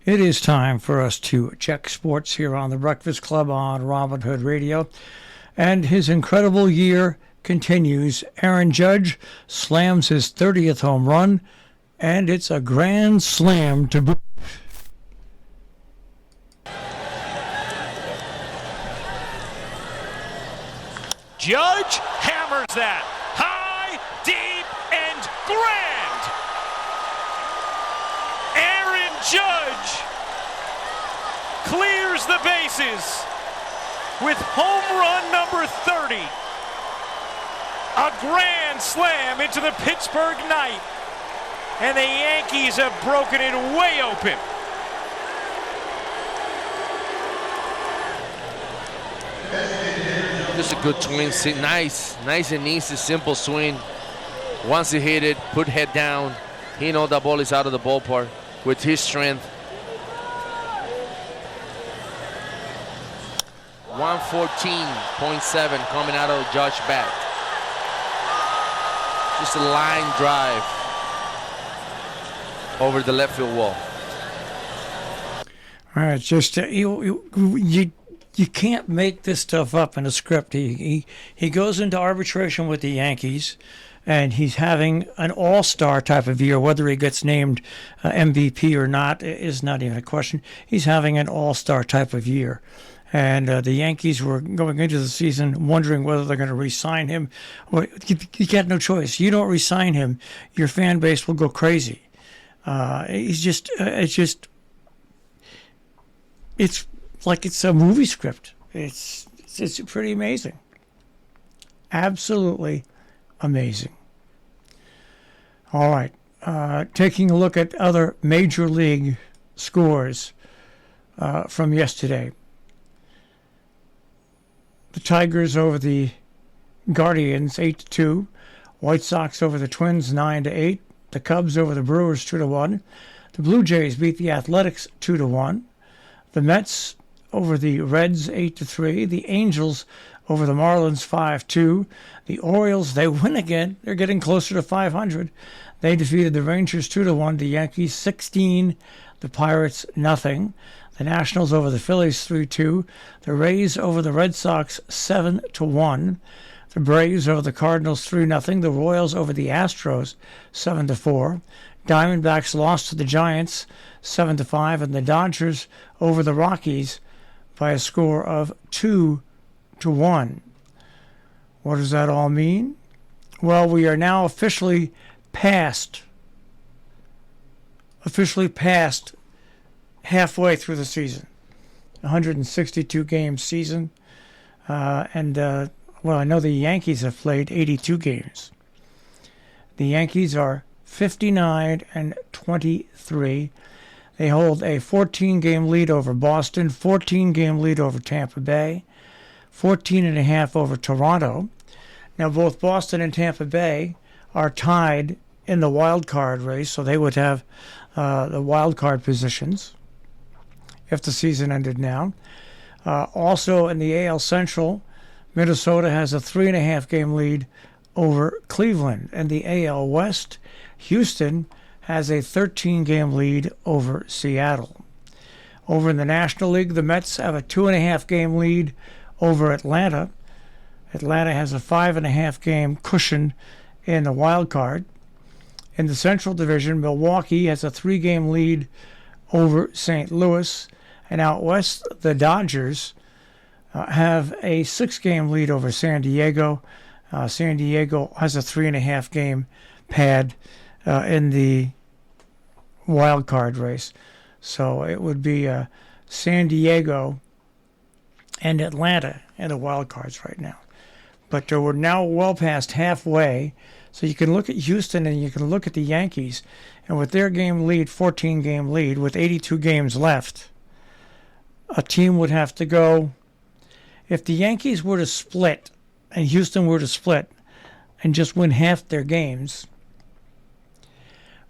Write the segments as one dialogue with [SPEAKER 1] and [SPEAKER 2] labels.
[SPEAKER 1] It is time for us to check sports here on the Breakfast Club on Robin Hood Radio. And his incredible year continues. Aaron Judge slams his 30th home run, and it's a grand slam to boot.
[SPEAKER 2] Judge hammers that. High, deep, and grand. Aaron Judge clears the bases with home run number 30. A grand slam into the Pittsburgh night. And the Yankees have broken it way open.
[SPEAKER 3] Just a good swing. Nice and easy, simple swing. Once he hit it, put head down. He knows the ball is out of the ballpark with his strength. 114.7 coming out of Judge bat. Just a line drive over the left field wall.
[SPEAKER 1] All right, just you can't make this stuff up in a script. He goes into arbitration with the Yankees, and he's having an all-star type of year. Whether he gets named MVP or not is not even a question. He's having an all-star type of year. And the Yankees were going into the season wondering whether they're going to re-sign him. Well, you got no choice. You don't re-sign him, your fan base will go crazy. It's like it's a movie script. It's pretty amazing. Absolutely amazing. All right. Taking a look at other major league scores from yesterday. The Tigers over the Guardians 8-2. White Sox over the Twins 9-8. The Cubs over the Brewers 2-1. The Blue Jays beat the Athletics 2-1. The Mets over the Reds 8-3. The Angels over the Marlins 5-2. The Orioles, they win again. They're getting closer to 500. They defeated the Rangers 2-1. The Yankees 16. The Pirates nothing. The Nationals over the Phillies 3-2. The Rays over the Red Sox 7-1. The Braves over the Cardinals 3-0. The Royals over the Astros 7-4. Diamondbacks lost to the Giants 7-5, and the Dodgers over the Rockies by a score of 2-1. What does that all mean? Well, we are now officially past halfway through the season. 162 game season. Well, I know the Yankees have played 82 games. The Yankees are 59-23. They hold a 14-game lead over Boston, 14-game lead over Tampa Bay, 14.5 over Toronto. Now, both Boston and Tampa Bay are tied in the wild card race, so they would have the wild card positions if the season ended now. Also in the AL Central, Minnesota has a 3.5 game lead over Cleveland. And the AL West, Houston has a 13-game lead over Seattle. Over in the National League, the Mets have a 2.5 game lead over Atlanta. Atlanta has a 5.5 game cushion in the wild card. In the Central Division, Milwaukee has a 3-game lead over St. Louis. And out west, the Dodgers have a 6-game lead over San Diego. San Diego has a 3.5 game pad in the wild card race. So it would be San Diego and Atlanta in the wild cards right now. But we're now well past halfway. So you can look at Houston and you can look at the Yankees. And with their game lead, 14-game lead, with 82 games left, a team would have to go, if the Yankees were to split and Houston were to split and just win half their games,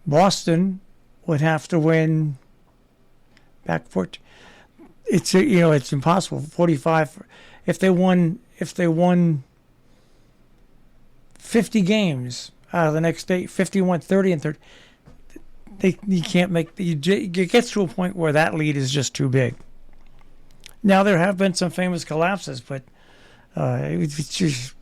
[SPEAKER 1] Boston would have to win back 14. It's it's impossible. 45. If they won 50 games out of the next 8, 51, 30, and 30, you can't make it gets to a point where that lead is just too big. Now there have been some famous collapses, but it's just,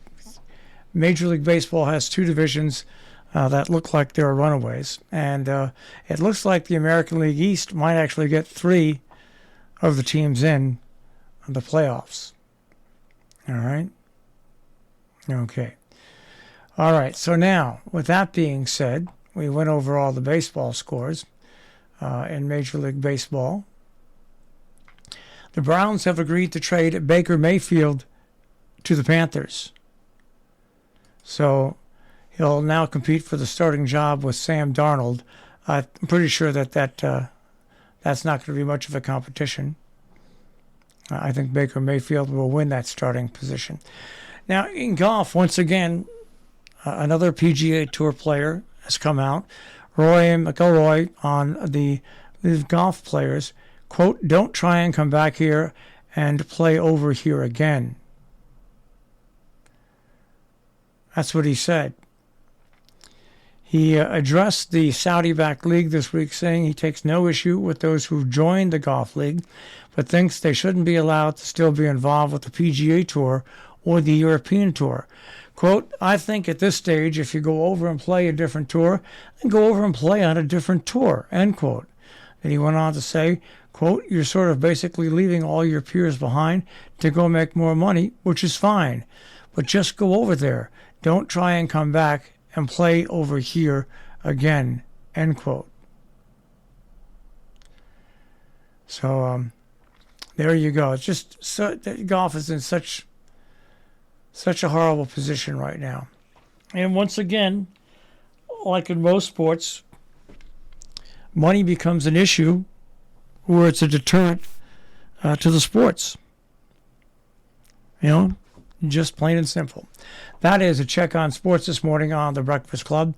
[SPEAKER 1] Major League Baseball has two divisions that look like they're runaways, and it looks like the American League East might actually get 3 of the teams in the playoffs. All right. Okay. All right. So now, with that being said, we went over all the baseball scores in Major League Baseball. The Browns have agreed to trade Baker Mayfield to the Panthers. So he'll now compete for the starting job with Sam Darnold. I'm pretty sure that's not going to be much of a competition. I think Baker Mayfield will win that starting position. Now, in golf, once again, another PGA Tour player has come out. Roy McIlroy on the golf players, quote, "Don't try and come back here and play over here again." That's what he said. He addressed the Saudi-backed league this week, saying he takes no issue with those who joined the golf league, but thinks they shouldn't be allowed to still be involved with the PGA Tour or the European Tour. Quote, "I think at this stage, if you go over and play a different tour, then go over and play on a different tour," end quote. And he went on to say, quote, "You're sort of basically leaving all your peers behind to go make more money, which is fine. But just go over there. Don't try and come back and play over here again," end quote. So there you go. It's just golf is in such a horrible position right now. And once again, like in most sports, money becomes an issue where it's a deterrent to the sports. You know, just plain and simple. That is a check on sports this morning on the Breakfast Club.